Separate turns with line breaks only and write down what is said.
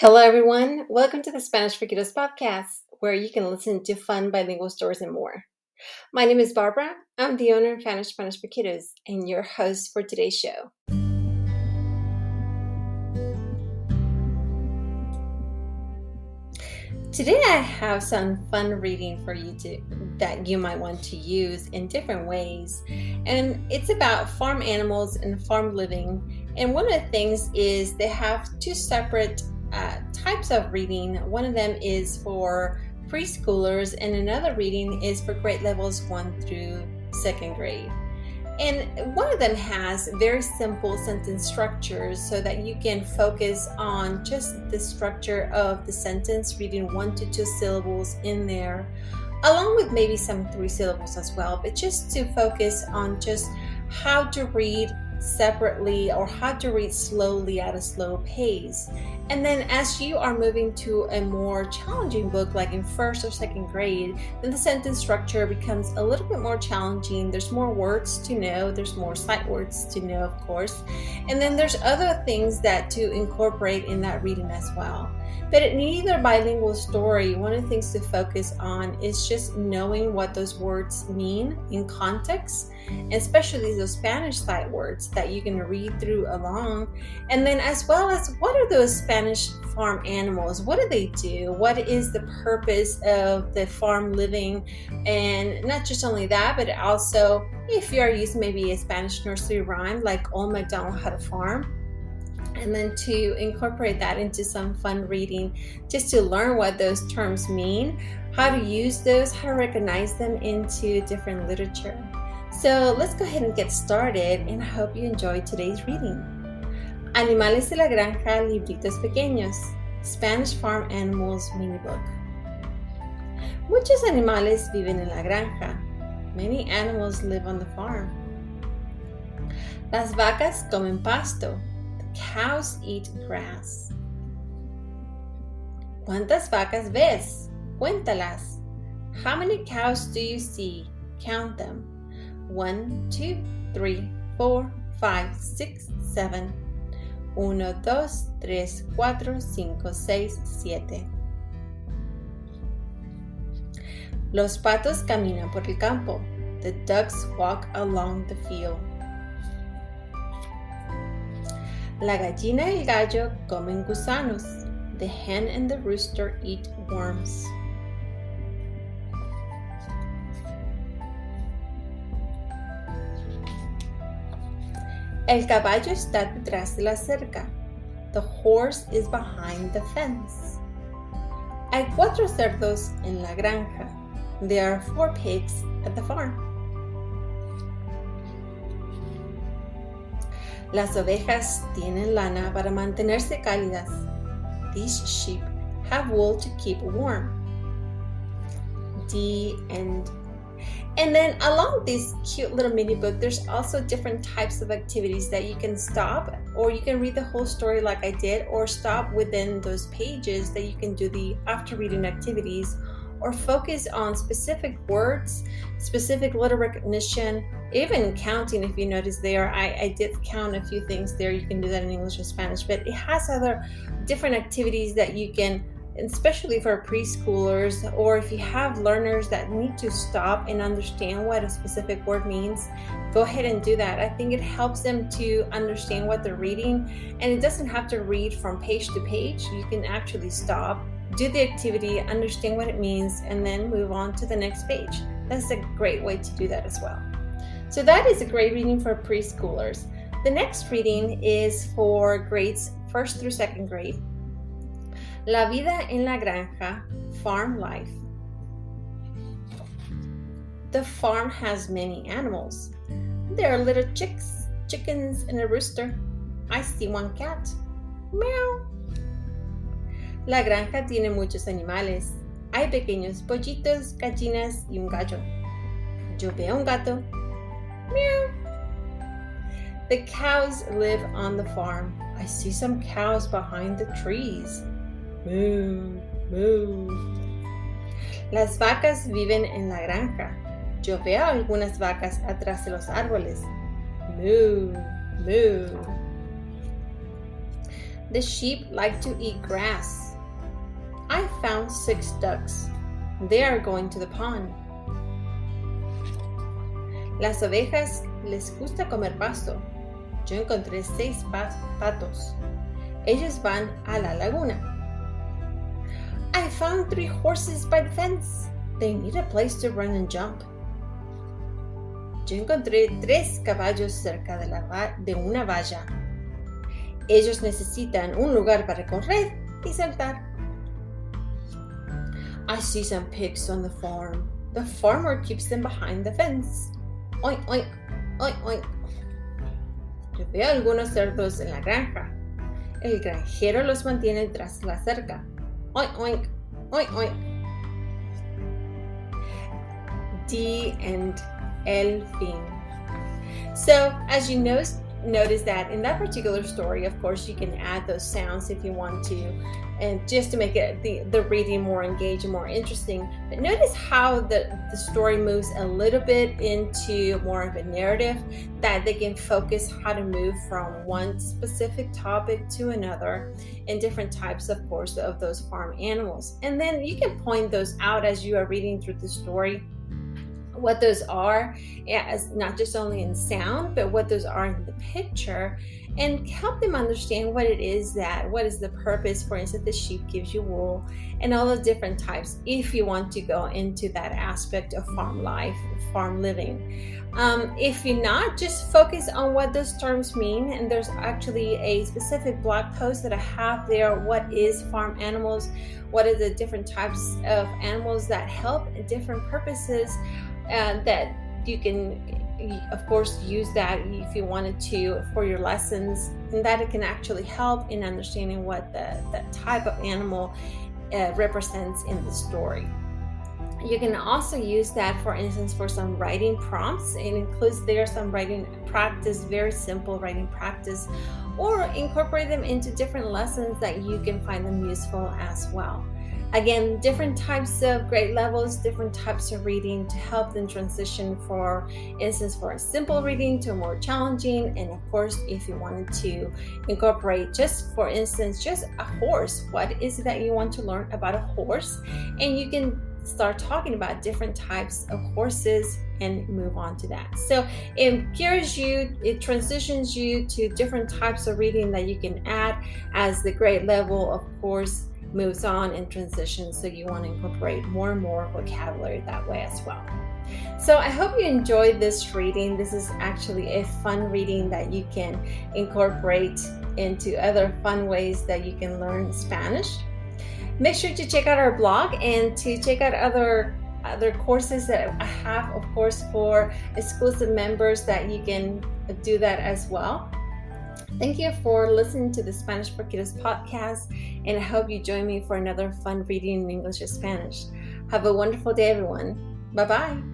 Hello, everyone. Welcome to the Spanish for Kiddos podcast, where you can listen to fun bilingual stories and more. My name is Barbara. I'm the owner of Spanish for Kiddos and your host for today's show. Today, I have some fun reading for you that you might want to use in different ways. And it's about farm animals and farm living. And one of the things is they have two separate types of reading. One of them is for preschoolers and another reading is for grade levels 1 through 2nd grade. And one of them has very simple sentence structures so that you can focus on just the structure of the sentence, reading 1 to 2 syllables in there, along with maybe some 3 syllables as well, but just to focus on just how to read separately or how to read slowly at a slow pace. And then as you are moving to a more challenging book like in 1st or 2nd grade, then the sentence structure becomes a little bit more challenging. There's more words to know, there's more sight words to know, of course, and then there's other things that to incorporate in that reading as well. But in either bilingual story, one of the things to focus on is just knowing what those words mean in context, especially those Spanish sight words that you can read through along. And then as well as what are those Spanish farm animals? What do they do? What is the purpose of the farm living? And not just only that, but also if you are using maybe a Spanish nursery rhyme like Old MacDonald Had a Farm, and then to incorporate that into some fun reading, just to learn what those terms mean, how to use those, how to recognize them into different literature. So let's go ahead and get started, and I hope you enjoyed today's reading. Animales de la Granja, Libritos Pequeños, Spanish Farm Animals Mini Book. Muchos animales viven en la granja. Many animals live on the farm. Las vacas comen pasto. Cows eat grass. ¿Cuántas vacas ves? Cuéntalas. How many cows do you see? Count them. 1, 2, 3, 4, 5, 6, 7. 1, 2, 3, 4, 5, 6, 7. Los patos caminan por el campo. The ducks walk along the field. La gallina y el gallo comen gusanos. The hen and the rooster eat worms. El caballo está detrás de la cerca. The horse is behind the fence. Hay 4 cerdos en la granja. There are 4 pigs at the farm. Las ovejas tienen lana para mantenerse cálidas. These sheep have wool to keep warm. The end. And then along this cute little mini book, there's also different types of activities that you can stop, or you can read the whole story like I did, or stop within those pages that you can do the after reading activities, or focus on specific words, specific letter recognition, even counting. If you notice there, I did count a few things there. You can do that in English or Spanish, but it has other different activities that you can, especially for preschoolers, or if you have learners that need to stop and understand what a specific word means, go ahead and do that. I think it helps them to understand what they're reading, and it doesn't have to read from page to page. You can actually stop, do the activity, understand what it means, and then move on to the next page. That's a great way to do that as well. So that is a great reading for preschoolers. The next reading is for grades 1st through 2nd grade. La vida en la granja, farm life. The farm has many animals. There are little chicks, chickens, and a rooster. I see one cat. Meow. La granja tiene muchos animales. Hay pequeños pollitos, gallinas y un gallo. Yo veo un gato. Meow. The cows live on the farm. I see some cows behind the trees. Moo, moo. Las vacas viven en la granja. Yo veo algunas vacas atrás de los árboles. Moo, moo. The sheep like to eat grass. I found 6 ducks. They are going to the pond. Las ovejas les gusta comer pasto. Yo encontré 6 patos. Ellos van a la laguna. I found 3 horses by the fence. They need a place to run and jump. Yo encontré 3 caballos cerca de una valla. Ellos necesitan un lugar para correr y saltar. I see some pigs on the farm. The farmer keeps them behind the fence. Oink, oink, oink, oink. Yo veo algunos cerdos en la granja. El granjero los mantiene tras la cerca. Oink, oink, oink, oink. D and el fin. So, as you notice that in that particular story, of course, you can add those sounds if you want to, and just to make it the reading more engaging, more interesting. But notice how the story moves a little bit into more of a narrative, that they can focus how to move from one specific topic to another, and different types, of course, of those farm animals. And then you can point those out as you are reading through the story, what those are, as not just only in sound, but what those are in the picture, and help them understand what is the purpose. For instance, the sheep gives you wool, and all the different types, if you want to go into that aspect of farm life, farm living. If you're not, just focus on what those terms mean, and there's actually a specific blog post that I have there. What is farm animals? What are the different types of animals that help different purposes? That you can, of course, use that if you wanted to for your lessons, and that it can actually help in understanding what the type of animal represents in the story. You can also use that, for instance, for some writing prompts. It includes there some writing practice, very simple writing practice, or incorporate them into different lessons that you can find them useful as well. Again, different types of grade levels, different types of reading to help them transition, for instance, for a simple reading to a more challenging. And of course, if you wanted to incorporate, just for instance, just a horse, what is it that you want to learn about a horse? And you can start talking about different types of horses and move on to that. So it transitions you to different types of reading that you can add as the grade level, of course, moves on and transitions. So you want to incorporate more and more vocabulary that way as well. So I hope you enjoyed this reading. This is actually a fun reading that you can incorporate into other fun ways that you can learn Spanish. Make sure to check out our blog and to check out other courses that I have, of course, for exclusive members, that you can do that as well. Thank you for listening to the Spanish for Kiddos podcast, and I hope you join me for another fun reading in English or Spanish. Have a wonderful day, everyone. Bye-bye.